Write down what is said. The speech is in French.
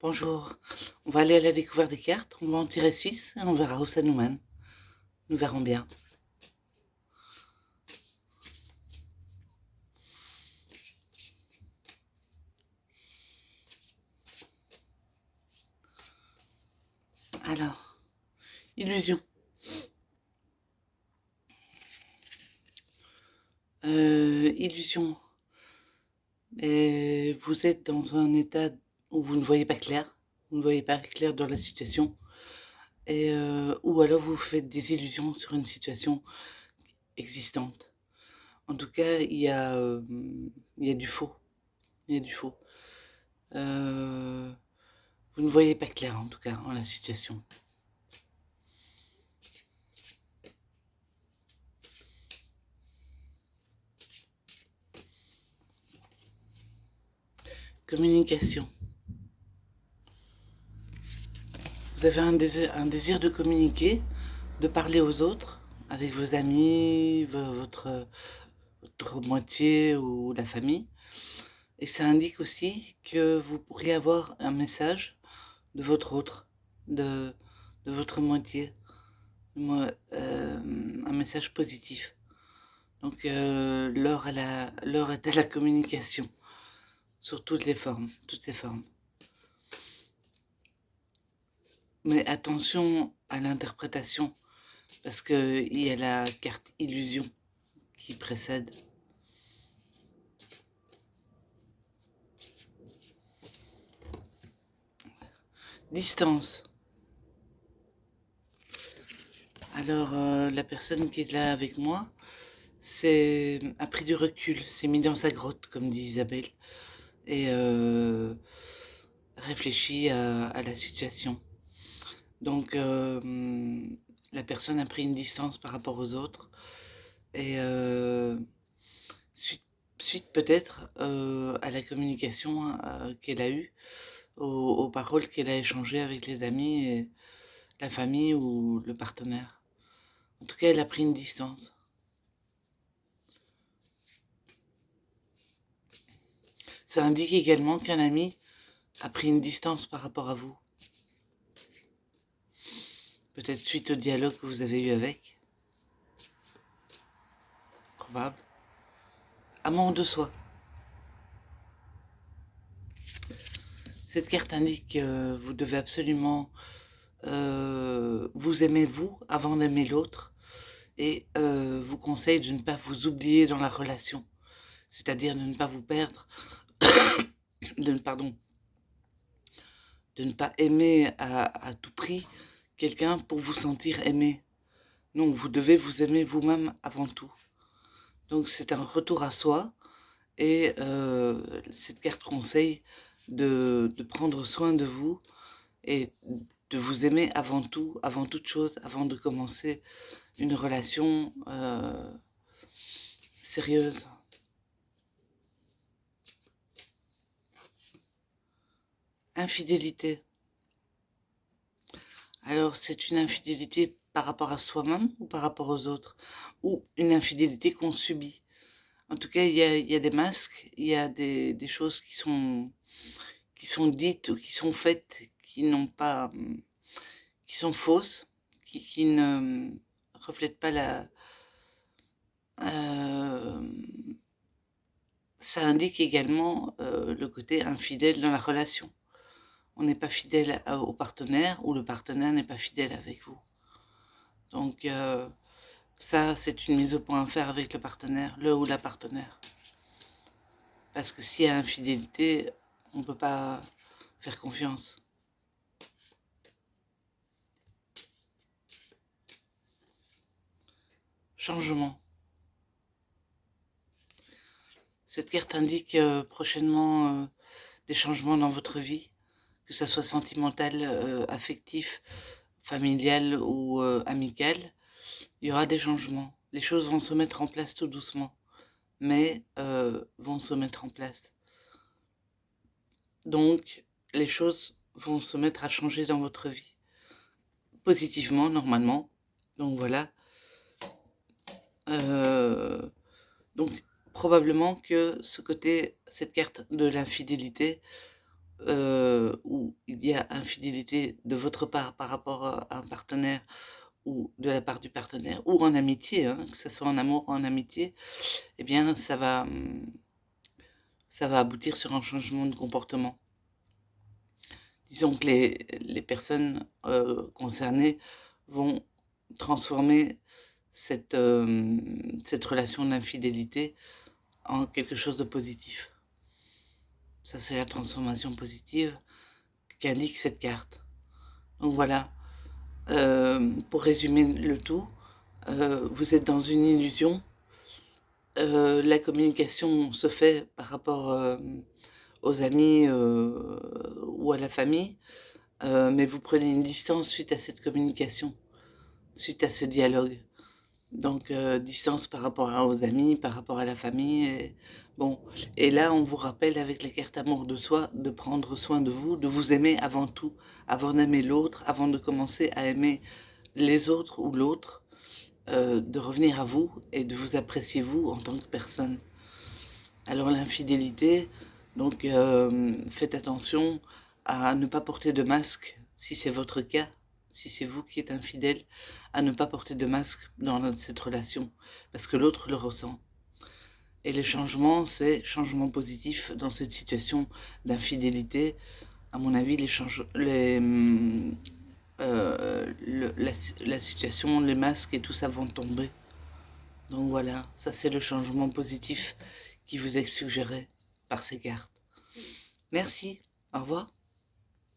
Bonjour, on va aller à la découverte des cartes, on va en tirer 6 et on verra où ça nous mène. Nous verrons bien. Alors, illusion. Illusion. Et vous êtes dans un état où vous ne voyez pas clair, vous ne voyez pas clair dans la situation, ou alors vous faites des illusions sur une situation existante. En tout cas, il y a du faux, il y a du faux. Euh, vous ne voyez pas clair en tout cas en la situation. Communication. Vous avez un désir de communiquer, de parler aux autres, avec vos amis, votre moitié ou la famille. Et ça indique aussi que vous pourriez avoir un message de votre autre, de, de votre moitié, un message positif. Donc l'heure est à la communication, sur toutes les formes, toutes ces formes. Mais attention à l'interprétation, parce qu'il y a la carte illusion qui précède. Distance. Alors, la personne qui est là avec moi a pris du recul, s'est mis dans sa grotte, comme dit Isabelle, et réfléchit à la situation. Donc, la personne a pris une distance par rapport aux autres, et suite, suite peut-être à la communication qu'elle a eue, aux paroles qu'elle a échangées avec les amis, et la famille ou le partenaire. En tout cas, elle a pris une distance. Ça indique également qu'un ami a pris une distance par rapport à vous. Peut-être suite au dialogue que vous avez eu avec. Probable. Amour de soi. Cette carte indique que vous devez absolument vous aimer vous avant d'aimer l'autre, et vous conseille de ne pas vous oublier dans la relation. C'est-à-dire de ne pas vous perdre, pardon, de ne pas aimer à tout prix quelqu'un pour vous sentir aimé. Non, vous devez vous aimer vous-même avant tout. Donc c'est un retour à soi, et cette carte conseille de prendre soin de vous et de vous aimer avant tout, avant toute chose, avant de commencer une relation sérieuse. Infidélité. Alors, c'est une infidélité par rapport à soi-même ou par rapport aux autres, ou une infidélité qu'on subit. En tout cas, il y a des masques, il y a des choses qui sont dites ou qui sont faites, qui n'ont pas, qui sont fausses, qui ne reflètent pas la... ça indique également le côté infidèle dans la relation. On n'est pas fidèle au partenaire, ou le partenaire n'est pas fidèle avec vous. Donc ça, c'est une mise au point à faire avec le partenaire, le ou la partenaire. Parce que s'il y a infidélité, on ne peut pas faire confiance. Changement. Cette carte indique prochainement des changements dans votre vie, que ça soit sentimental, affectif, familial ou amical. Il y aura des changements. Les choses vont se mettre en place tout doucement, mais vont se mettre en place. Donc, les choses vont se mettre à changer dans votre vie, positivement, normalement. Donc voilà. Donc, probablement que cette carte de l'infidélité où il y a infidélité de votre part par rapport à un partenaire ou de la part du partenaire ou en amitié, hein, que ça soit en amour ou en amitié, eh bien ça va aboutir sur un changement de comportement. Disons que les personnes, concernées vont transformer cette relation d'infidélité en quelque chose de positif. Ça, c'est la transformation positive qu'indique cette carte. Donc voilà, pour résumer le tout, vous êtes dans une illusion. La communication se fait par rapport, aux amis, ou à la famille, mais vous prenez une distance suite à cette communication, suite à ce dialogue. Donc distance par rapport aux amis, par rapport à la famille et bon et là, on vous rappelle avec la carte amour de soi, de prendre soin de vous aimer avant tout, avant d'aimer l'autre, avant de commencer à aimer les autres ou l'autre, de revenir à vous et de vous apprécier vous en tant que personne. Alors l'infidélité, donc faites attention à ne pas porter de masque, si c'est votre cas, si c'est vous qui êtes infidèle, à ne pas porter de masque dans cette relation, parce que l'autre le ressent. Et les changements, c'est changement positif dans cette situation d'infidélité. À mon avis, la situation, les masques et tout ça vont tomber. Donc voilà, ça c'est le changement positif qui vous est suggéré par ces cartes. Merci, au revoir.